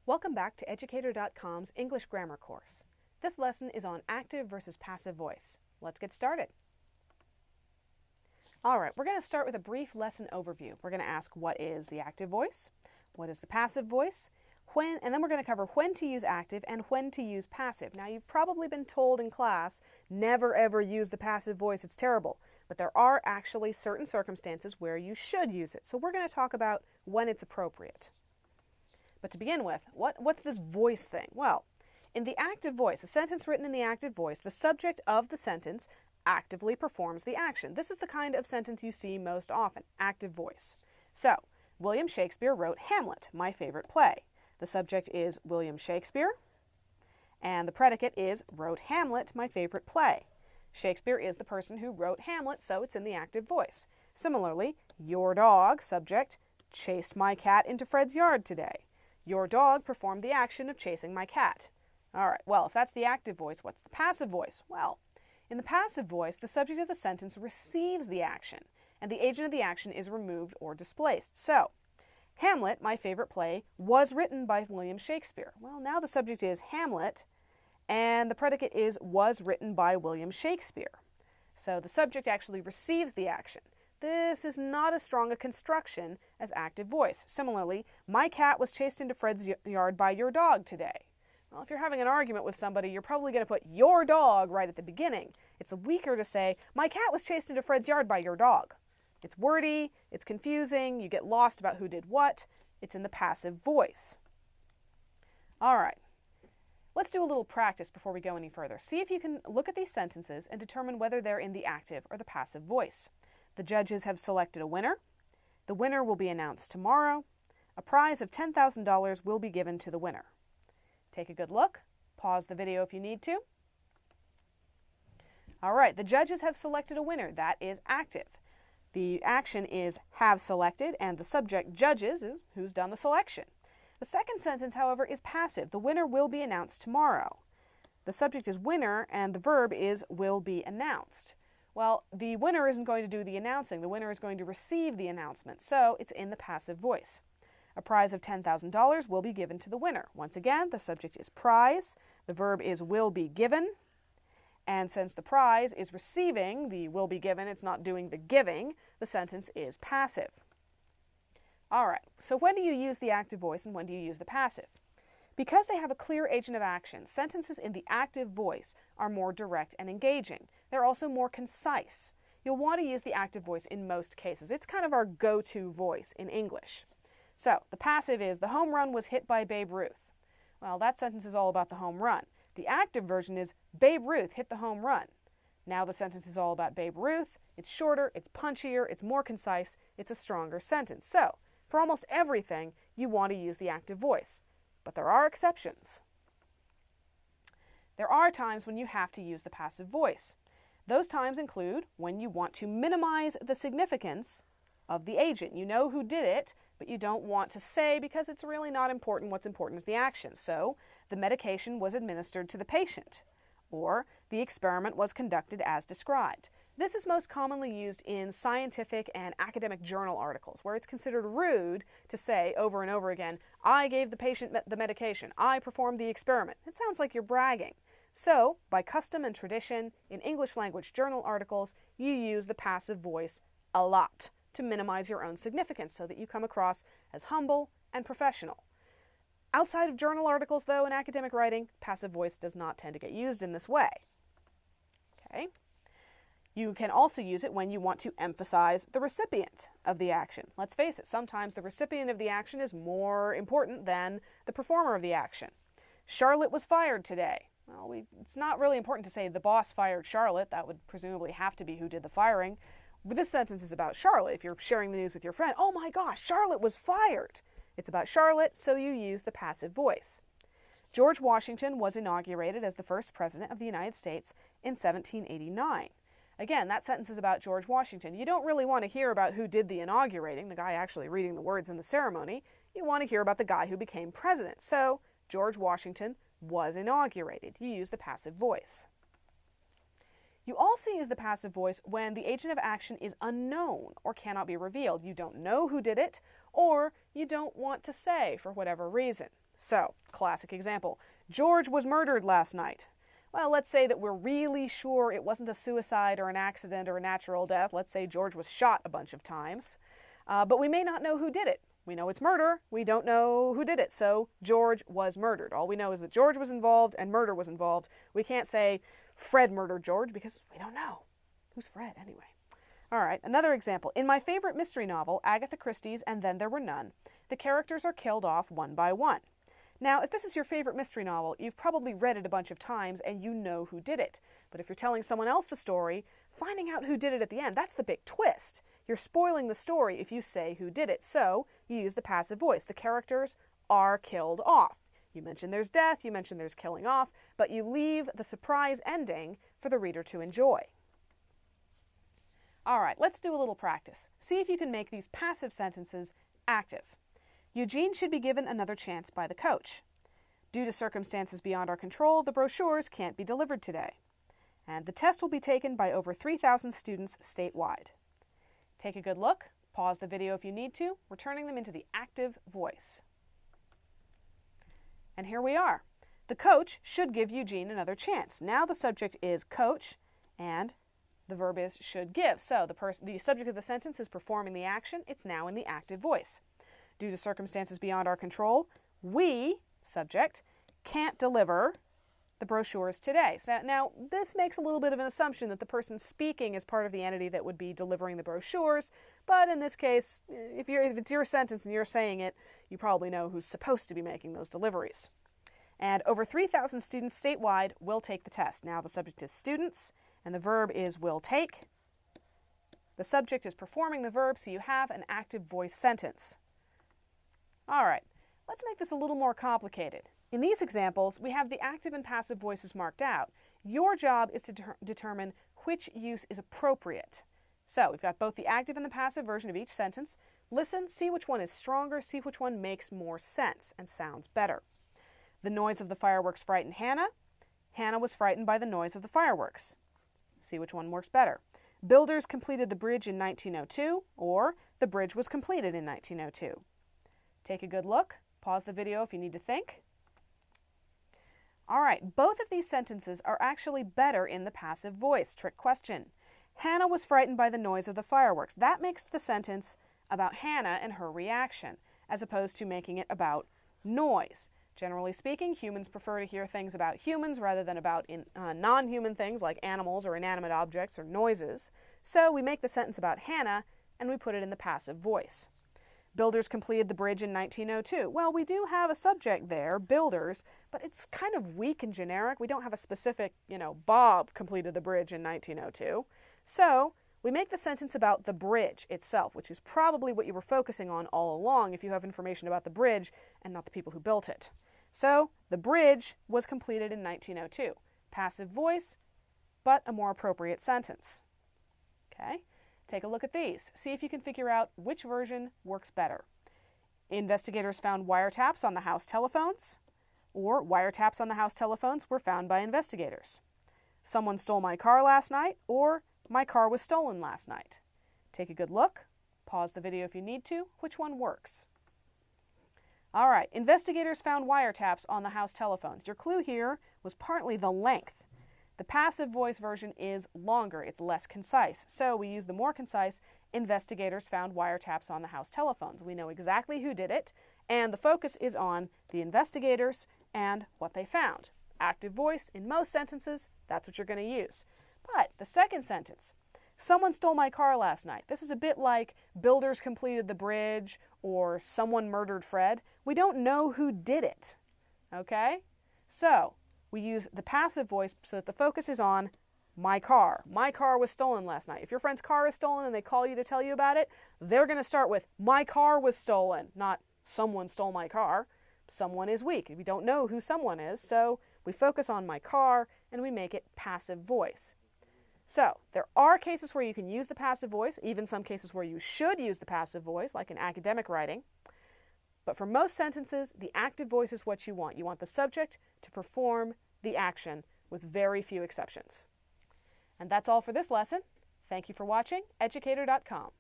Welcome back to Educator.com's English Grammar course. This lesson is on active versus passive voice. Let's get started. Alright, we're going to start with a brief lesson overview. We're going to ask what is the active voice, what is the passive voice, and then we're going to cover when to use active and when to use passive. Now, you've probably been told in class, never ever use the passive voice, it's terrible. But there are actually certain circumstances where you should use it. So we're going to talk about when it's appropriate. But to begin with, what's this voice thing? Well, in the active voice, a sentence written in the active voice, the subject of the sentence actively performs the action. This is the kind of sentence you see most often, active voice. So, William Shakespeare wrote Hamlet, my favorite play. The subject is William Shakespeare, and the predicate is wrote Hamlet, my favorite play. Shakespeare is the person who wrote Hamlet, so it's in the active voice. Similarly, your dog, subject, chased my cat into Fred's yard today. Your dog performed the action of chasing my cat. All right, well, if that's the active voice, what's the passive voice? Well, in the passive voice, the subject of the sentence receives the action, and the agent of the action is removed or displaced. So, Hamlet, my favorite play, was written by William Shakespeare. Well, now the subject is Hamlet, and the predicate is was written by William Shakespeare. So the subject actually receives the action. This is not as strong a construction as active voice. Similarly, my cat was chased into Fred's yard by your dog today. Well, if you're having an argument with somebody, you're probably going to put your dog right at the beginning. It's weaker to say, my cat was chased into Fred's yard by your dog. It's wordy, it's confusing, you get lost about who did what. It's in the passive voice. All right, let's do a little practice before we go any further. See if you can look at these sentences and determine whether they're in the active or the passive voice. The judges have selected a winner. The winner will be announced tomorrow. A prize of $10,000 will be given to the winner. Take a good look. Pause the video if you need to. All right, the judges have selected a winner. That is active. The action is have selected, and the subject judges is who's done the selection. The second sentence, however, is passive. The winner will be announced tomorrow. The subject is winner, and the verb is will be announced. Well, the winner isn't going to do the announcing. The winner is going to receive the announcement, so it's in the passive voice. A prize of $10,000 will be given to the winner. Once again, the subject is prize. The verb is will be given. And since the prize is receiving the will be given, it's not doing the giving, the sentence is passive. All right, so when do you use the active voice and when do you use the passive? Because they have a clear agent of action, sentences in the active voice are more direct and engaging. They're also more concise. You'll want to use the active voice in most cases. It's kind of our go-to voice in English. So, the passive is, the home run was hit by Babe Ruth. Well, that sentence is all about the home run. The active version is, Babe Ruth hit the home run. Now the sentence is all about Babe Ruth. It's shorter, it's punchier, it's more concise, it's a stronger sentence. So, for almost everything, you want to use the active voice. But there are exceptions. There are times when you have to use the passive voice. Those times include when you want to minimize the significance of the agent. You know who did it, but you don't want to say because it's really not important. What's important is the action. So, the medication was administered to the patient, or the experiment was conducted as described. This is most commonly used in scientific and academic journal articles, where it's considered rude to say over and over again, I gave the patient the medication, I performed the experiment. It sounds like you're bragging. So, by custom and tradition, in English language journal articles, you use the passive voice a lot to minimize your own significance so that you come across as humble and professional. Outside of journal articles, though, in academic writing, passive voice does not tend to get used in this way. Okay? You can also use it when you want to emphasize the recipient of the action. Let's face it, sometimes the recipient of the action is more important than the performer of the action. Charlotte was fired today. Well, it's not really important to say the boss fired Charlotte. That would presumably have to be who did the firing. But this sentence is about Charlotte. If you're sharing the news with your friend, oh my gosh, Charlotte was fired. It's about Charlotte, so you use the passive voice. George Washington was inaugurated as the first president of the United States in 1789. Again, that sentence is about George Washington. You don't really want to hear about who did the inaugurating, the guy actually reading the words in the ceremony. You want to hear about the guy who became president. So, George Washington was inaugurated. You use the passive voice. You also use the passive voice when the agent of action is unknown or cannot be revealed. You don't know who did it, or you don't want to say for whatever reason. So, classic example. George was murdered last night. Well, let's say that we're really sure it wasn't a suicide or an accident or a natural death. Let's say George was shot a bunch of times. But we may not know who did it. We know it's murder. We don't know who did it. So George was murdered. All we know is that George was involved and murder was involved. We can't say Fred murdered George because we don't know. Who's Fred anyway? All right, another example. In my favorite mystery novel, Agatha Christie's And Then There Were None, the characters are killed off one by one. Now, if this is your favorite mystery novel, you've probably read it a bunch of times and you know who did it. But if you're telling someone else the story, finding out who did it at the end, that's the big twist. You're spoiling the story if you say who did it. So you use the passive voice. The characters are killed off. You mention there's death, you mention there's killing off, but you leave the surprise ending for the reader to enjoy. All right, let's do a little practice. See if you can make these passive sentences active. Eugene should be given another chance by the coach. Due to circumstances beyond our control, the brochures can't be delivered today. And the test will be taken by over 3,000 students statewide. Take a good look, pause the video if you need to, returning them into the active voice. And here we are. The coach should give Eugene another chance. Now the subject is coach and the verb is should give. So the subject of the sentence is performing the action. It's now in the active voice. Due to circumstances beyond our control, we, subject, can't deliver the brochures today. So now, this makes a little bit of an assumption that the person speaking is part of the entity that would be delivering the brochures, but in this case, if it's your sentence and you're saying it, you probably know who's supposed to be making those deliveries. And over 3,000 students statewide will take the test. Now, the subject is students, and the verb is will take. The subject is performing the verb, so you have an active voice sentence. All right, let's make this a little more complicated. In these examples, we have the active and passive voices marked out. Your job is to determine which use is appropriate. So we've got both the active and the passive version of each sentence. Listen, see which one is stronger, see which one makes more sense and sounds better. The noise of the fireworks frightened Hannah. Hannah was frightened by the noise of the fireworks. See which one works better. Builders completed the bridge in 1902, or the bridge was completed in 1902. Take a good look. Pause the video if you need to think. All right, both of these sentences are actually better in the passive voice. Trick question. Hannah was frightened by the noise of the fireworks. That makes the sentence about Hannah and her reaction, as opposed to making it about noise. Generally speaking, humans prefer to hear things about humans rather than about non-human things like animals or inanimate objects or noises. So we make the sentence about Hannah and we put it in the passive voice. Builders completed the bridge in 1902. Well, we do have a subject there, builders, but it's kind of weak and generic. We don't have a specific, Bob completed the bridge in 1902. So we make the sentence about the bridge itself, which is probably what you were focusing on all along if you have information about the bridge and not the people who built it. So the bridge was completed in 1902. Passive voice, but a more appropriate sentence. Okay? Take a look at these. See if you can figure out which version works better. Investigators found wiretaps on the house telephones, or wiretaps on the house telephones were found by investigators. Someone stole my car last night, or my car was stolen last night. Take a good look. Pause the video if you need to. Which one works? All right, investigators found wiretaps on the house telephones. Your clue here was partly the length. The passive voice version is longer. It's less concise. So we use the more concise, investigators found wiretaps on the house telephones. We know exactly who did it, and the focus is on the investigators and what they found. Active voice in most sentences, that's what you're going to use. But the second sentence, someone stole my car last night. This is a bit like builders completed the bridge or someone murdered Fred. We don't know who did it. Okay? So we use the passive voice so that the focus is on my car. My car was stolen last night. If your friend's car is stolen and they call you to tell you about it, they're going to start with my car was stolen, not someone stole my car. Someone is weak. We don't know who someone is, so we focus on my car and we make it passive voice. So there are cases where you can use the passive voice, even some cases where you should use the passive voice, like in academic writing. But for most sentences, the active voice is what you want. You want the subject to perform the action with very few exceptions. And that's all for this lesson. Thank you for watching Educator.com.